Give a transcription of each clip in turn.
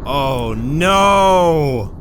Oh no!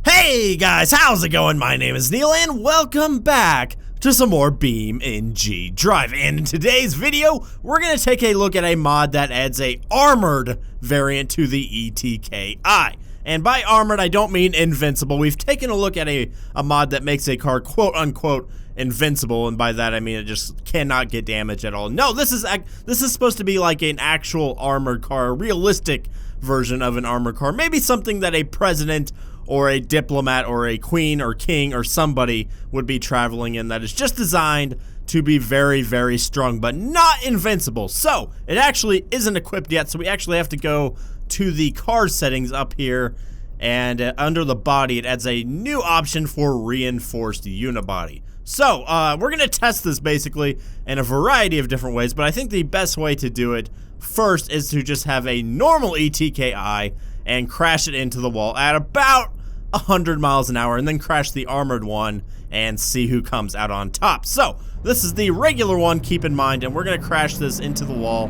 Hey guys, how's it going? My name is Neil and welcome back to some more BeamNG Drive. And in today's video, we're going to take a look at a mod that adds a armored variant to the ETKI. And by armored, I don't mean invincible. We've taken a look at a mod that makes a car quote-unquote invincible, and by that I mean it just cannot get damaged at all. No, this is supposed to be like an actual armored car, a realistic version of an armored car. Maybe something that a president or a diplomat or a queen or king or somebody would be traveling in, that is just designed to be very, very strong, but not invincible. So it actually isn't equipped yet, so we actually have to go to the car settings up here, and under the body it adds a new option for reinforced unibody. So we're gonna test this basically in a variety of different ways, but I think the best way to do it first is to just have a normal ETKI and crash it into the wall at about 100 miles an hour, and then crash the armored one and see who comes out on top. So this is the regular one, keep in mind, and we're gonna crash this into the wall,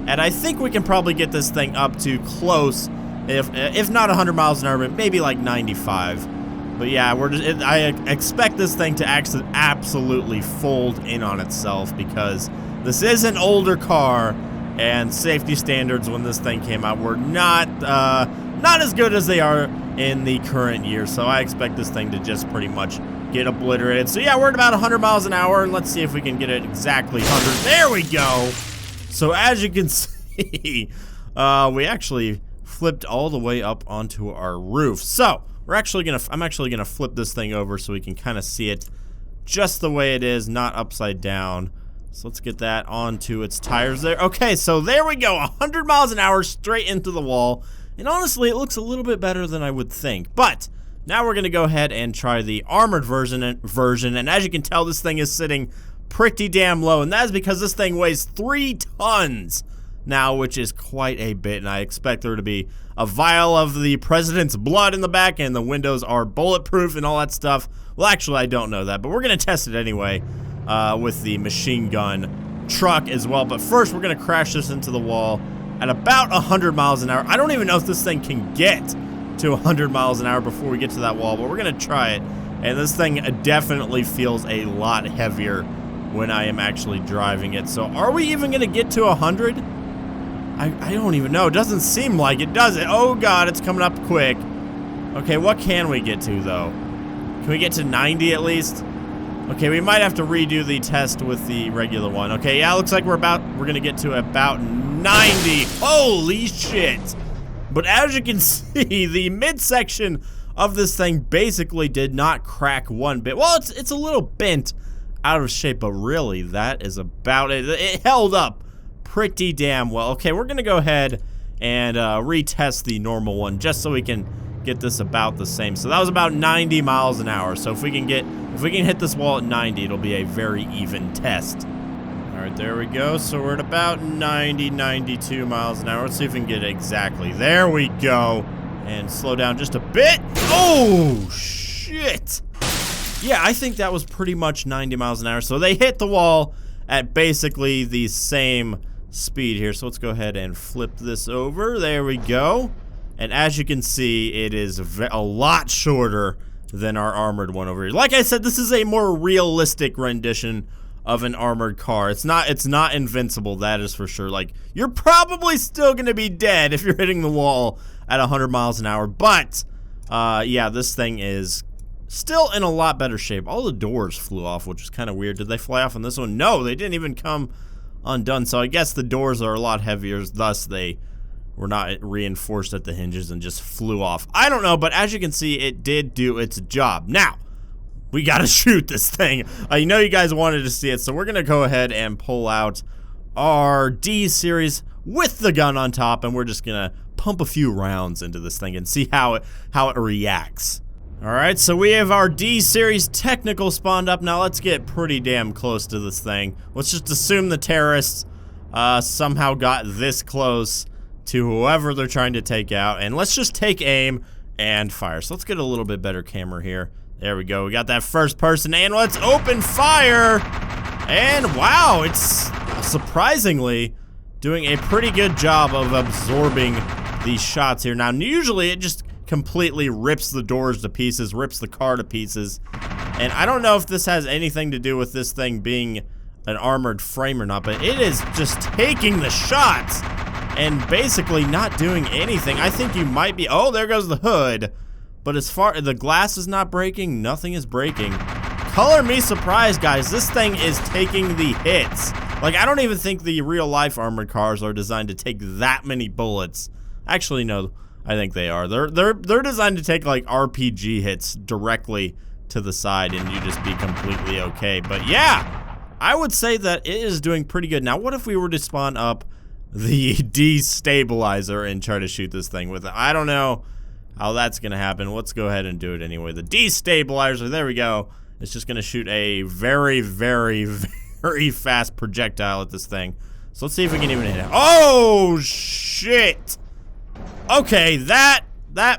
and I think we can probably get this thing up to close, if not 100 miles an hour, but maybe like 95. But yeah, I expect this thing to actually absolutely fold in on itself, because this is an older car, and safety standards when this thing came out were not as good as they are in the current year. So I expect this thing to just pretty much get obliterated. So yeah, we're at about 100 miles an hour, and let's see if we can get it exactly 100. There we go. So as you can see, we actually flipped all the way up onto our roof. So I'm actually gonna flip this thing over so we can kind of see it just the way it is, not upside down. So let's get that onto its tires there. Okay, so there we go, 100 miles an hour straight into the wall. And honestly, it looks a little bit better than I would think. But now we're gonna go ahead and try the armored version. And as you can tell, this thing is sitting pretty damn low, and that is because this thing weighs 3 tons now, which is quite a bit, and I expect there to be a vial of the president's blood in the back, and the windows are bulletproof and all that stuff. Well, actually, I don't know that, but we're gonna test it anyway with the machine gun truck as well. But first, we're gonna crash this into the wall at about 100 miles an hour. I don't even know if this thing can get to 100 miles an hour before we get to that wall, but we're gonna try it. And this thing definitely feels a lot heavier when I am actually driving it. So are we even gonna get to 100? I don't even know. It doesn't seem like it, does it? Oh god, it's coming up quick. Okay, what can we get to though? Can we get to 90 at least? Okay, we might have to redo the test with the regular one. Okay, yeah, looks like we're gonna get to about 90. Holy shit! But as you can see, the midsection of this thing basically did not crack one bit. Well, it's a little bent out of shape, but really, that is about it. It held up pretty damn well. Okay, we're gonna go ahead and retest the normal one just so we can get this about the same. So that was about 90 miles an hour. So if we can hit this wall at 90, it'll be a very even test. All right, there we go. So we're at about 90, 92 miles an hour. Let's see if we can get it exactly. There we go. And slow down just a bit. Oh, shit. Yeah, I think that was pretty much 90 miles an hour. So they hit the wall at basically the same speed here. So let's go ahead and flip this over. There we go. And as you can see, it is a lot shorter than our armored one over here. Like I said, this is a more realistic rendition of an armored car. It's not invincible, that is for sure. Like, you're probably still gonna be dead if you're hitting the wall at 100 miles an hour. But yeah, this thing is still in a lot better shape. All the doors flew off, which is kind of weird. Did they fly off on this one? No, they didn't even come undone. So I guess the doors are a lot heavier, thus they were not reinforced at the hinges and just flew off. I don't know, but as you can see, it did do its job. Now, we gotta shoot this thing. I know you guys wanted to see it, so we're gonna go ahead and pull out our D series with the gun on top, and we're just gonna pump a few rounds into this thing and see how it reacts. Alright, so we have our D-Series technical spawned up. Now let's get pretty damn close to this thing. Let's just assume the terrorists somehow got this close to whoever they're trying to take out. And let's just take aim and fire. So let's get a little bit better camera here. There we go. We got that first person, and let's open fire. And wow, it's surprisingly doing a pretty good job of absorbing these shots here. Now, usually it just completely rips the doors to pieces, rips the car to pieces. And I don't know if this has anything to do with this thing being an armored frame or not, but it is just taking the shots and basically not doing anything. I think you might be, oh, there goes the hood. But as far, the glass is not breaking, nothing is breaking. Color me surprised, guys. This thing is taking the hits. Like, I don't even think the real-life armored cars are designed to take that many bullets. Actually, no, I think they are. They're designed to take, like, RPG hits directly to the side, and you just be completely okay. But yeah, I would say that it is doing pretty good. Now, what if we were to spawn up the destabilizer and try to shoot this thing with it? I don't know how that's gonna happen. Let's go ahead and do it anyway. The destabilizer, there we go. It's just gonna shoot a very, very, very fast projectile at this thing. So let's see if we can even hit it. Oh, shit! Okay, that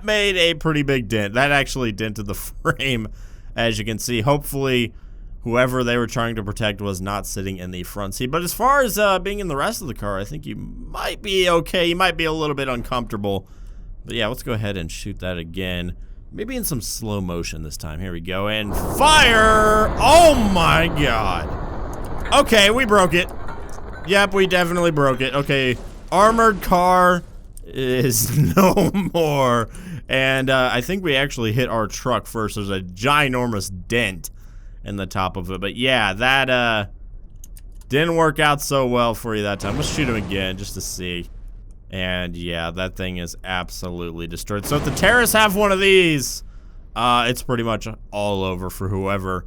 made a pretty big dent. That actually dented the frame, as you can see. Hopefully, whoever they were trying to protect was not sitting in the front seat. But as far as being in the rest of the car, I think you might be okay. You might be a little bit uncomfortable. But yeah, let's go ahead and shoot that again. Maybe in some slow motion this time. Here we go. And fire! Oh my god. Okay, we broke it. Yep, we definitely broke it. Okay, armored car is no more. And I think we actually hit our truck first. There's a ginormous dent in the top of it. But yeah, that didn't work out so well for you that time. Let's shoot him again just to see. And yeah, that thing is absolutely destroyed. So if the terrorists have one of these, it's pretty much all over for whoever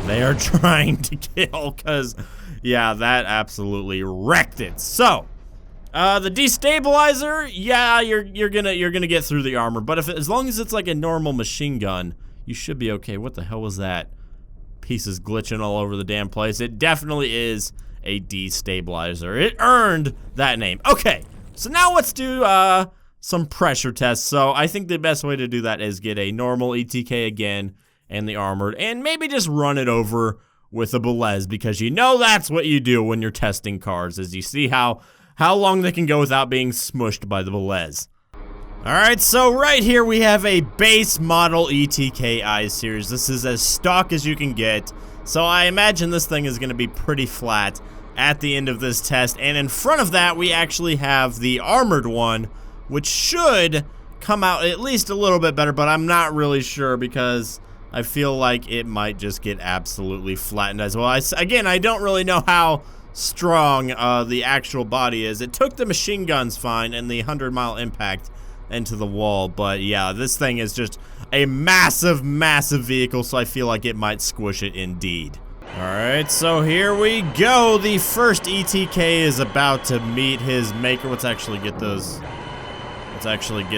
they are trying to kill, because yeah, that absolutely wrecked it. So the destabilizer, yeah, you're gonna get through the armor, but as long as it's like a normal machine gun, you should be okay. What the hell was that? Pieces glitching all over the damn place. It definitely is a destabilizer. It earned that name. Okay. So now let's do some pressure tests. So I think the best way to do that is get a normal ETK again and the armored, and maybe just run it over with a Belaz, because you know that's what you do when you're testing cars, is you see how long they can go without being smushed by the Belaz. Alright, so right here we have a base model ETK I-Series. This is as stock as you can get. So I imagine this thing is going to be pretty flat at the end of this test, and in front of that we actually have the armored one, which should come out at least a little bit better, but I'm not really sure because I feel like it might just get absolutely flattened as well. Again, I don't really know how strong the actual body is. It took the machine guns fine and the 100-mile impact into the wall, but yeah, this thing is just a massive vehicle, so I feel like it might squish it indeed. Alright, so here we go. The first ETK is about to meet his maker. Let's actually get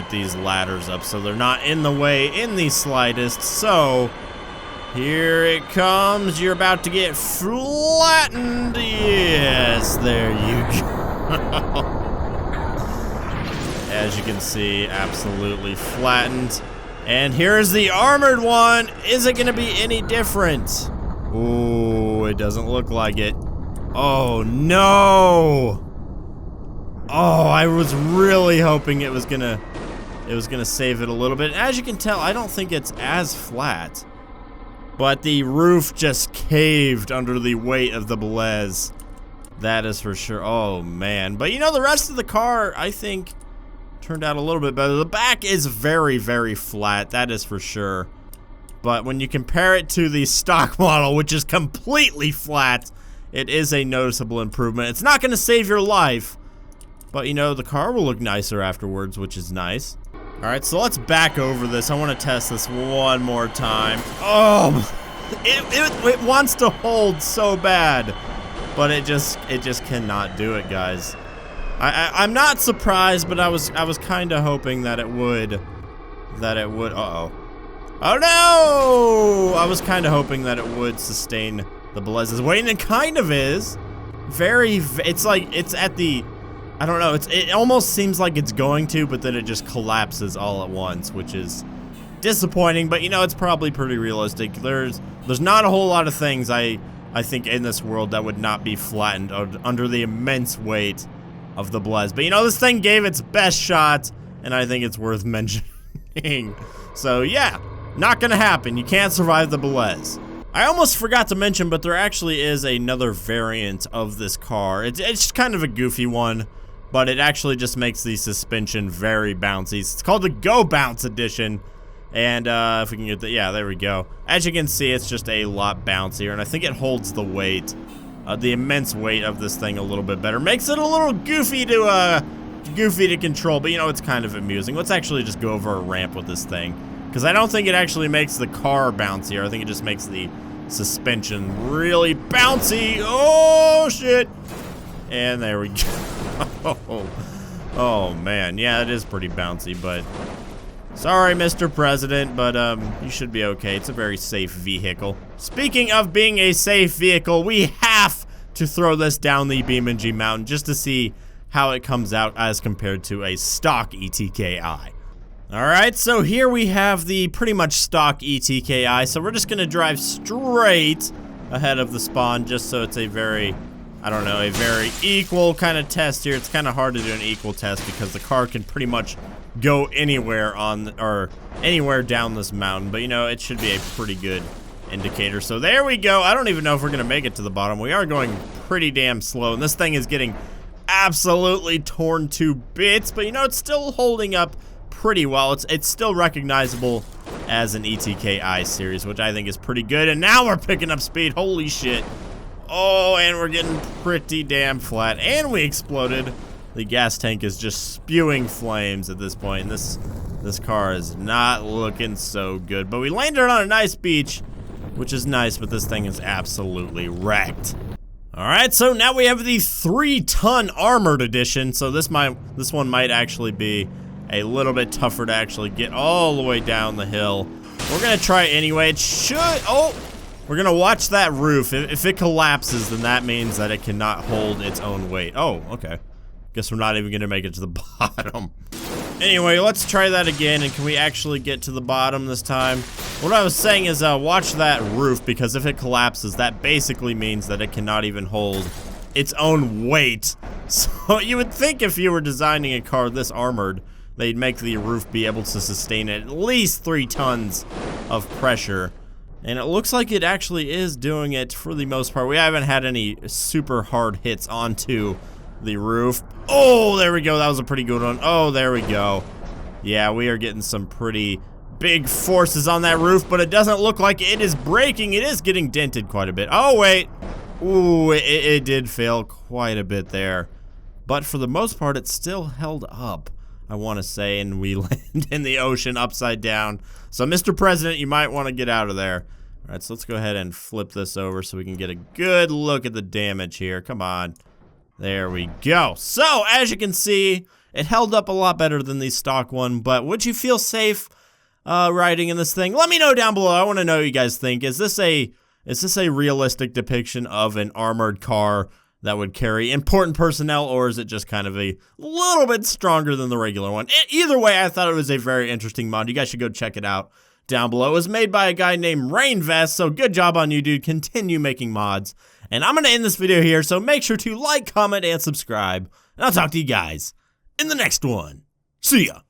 these ladders up so they're not in the way in the slightest. So, here it comes. You're about to get flattened. Yes, there you go. As you can see, absolutely flattened. And here's the armored one. Is it going to be any different? Ooh, it doesn't look like it. Oh, no. Oh, I was really hoping it was gonna save it a little bit. As you can tell, I don't think it's as flat. But the roof just caved under the weight of the Belaz. That is for sure. Oh, man. But, you know, the rest of the car, I think, turned out a little bit better. The back is very, very flat. That is for sure. But when you compare it to the stock model, which is completely flat, it is a noticeable improvement. It's not going to save your life, but, you know, the car will look nicer afterwards, which is nice. All right, so let's back over this. I want to test this one more time. Oh, it wants to hold so bad, but it just cannot do it, guys. I'm not surprised, but I was kind of hoping that it would. Uh-oh. Oh no! I was kind of hoping that it would sustain the Belaz's weight, and it kind of is. It's like, it's at the, I don't know, it almost seems like it's going to, but then it just collapses all at once, which is disappointing, but you know, it's probably pretty realistic. There's not a whole lot of things I think in this world that would not be flattened under the immense weight of the Belaz. But you know, this thing gave its best shot, and I think it's worth mentioning. So yeah, not gonna happen. You can't survive the Belaz. I almost forgot to mention, but there actually is another variant of this car. It's kind of a goofy one, but it actually just makes the suspension very bouncy. It's called the Go Bounce Edition. And if we can get the, yeah, there we go. As you can see, it's just a lot bouncier, and I think it holds the weight, the immense weight of this thing a little bit better. Makes it a little goofy to control, but you know, it's kind of amusing. Let's actually just go over a ramp with this thing, because I don't think it actually makes the car bouncier. I think it just makes the suspension really bouncy. Oh shit! And there we go. Oh man, yeah, it is pretty bouncy, but sorry, Mr. President, but you should be okay. It's a very safe vehicle. Speaking of being a safe vehicle, we have to throw this down the BeamNG mountain just to see how it comes out as compared to a stock ETKI. Alright, so here we have the pretty much stock ETKI, so we're just gonna drive straight ahead of the spawn just so it's a very, I don't know, a very equal kind of test here. It's kind of hard to do an equal test because the car can pretty much go anywhere anywhere down this mountain, but you know, it should be a pretty good indicator. So there we go. I don't even know if we're gonna make it to the bottom. We are going pretty damn slow, and this thing is getting absolutely torn to bits, but you know, it's still holding up pretty well. It's still recognizable as an ETKI series, which I think is pretty good. And now we're picking up speed. Holy shit. Oh, and we're getting pretty damn flat, and we exploded. The gas tank is just spewing flames at this point, and this car is not looking so good. But we landed on a nice beach, which is nice, but this thing is absolutely wrecked. Alright, so now we have the 3-ton armored edition, so this one might actually be a little bit tougher to actually get all the way down the hill. We're gonna try anyway. It should, oh! We're gonna watch that roof. If it collapses, then that means that it cannot hold its own weight. Oh, okay. Guess we're not even gonna make it to the bottom. Anyway, let's try that again, and can we actually get to the bottom this time? What I was saying is, watch that roof, because if it collapses, that basically means that it cannot even hold its own weight. So you would think if you were designing a car this armored, they'd make the roof be able to sustain at least 3 tons of pressure. And it looks like it actually is doing it for the most part. We haven't had any super hard hits onto the roof. Oh, there we go. That was a pretty good one. Oh, there we go. Yeah, we are getting some pretty big forces on that roof, but it doesn't look like it is breaking. It is getting dented quite a bit. Oh, wait. Ooh, it did fail quite a bit there. But for the most part, it still held up, I want to say, and we land in the ocean upside down. So, Mr. President, you might want to get out of there. All right, so let's go ahead and flip this over so we can get a good look at the damage here. Come on. There we go. So, as you can see, it held up a lot better than the stock one, but would you feel safe riding in this thing? Let me know down below. I want to know what you guys think. Is this a realistic depiction of an armored car that would carry important personnel, or is it just kind of a little bit stronger than the regular one? Either way, I thought it was a very interesting mod. You guys should go check it out down below. It was made by a guy named Rainvest, so good job on you, dude. Continue making mods. And I'm going to end this video here, so make sure to like, comment, and subscribe. And I'll talk to you guys in the next one. See ya.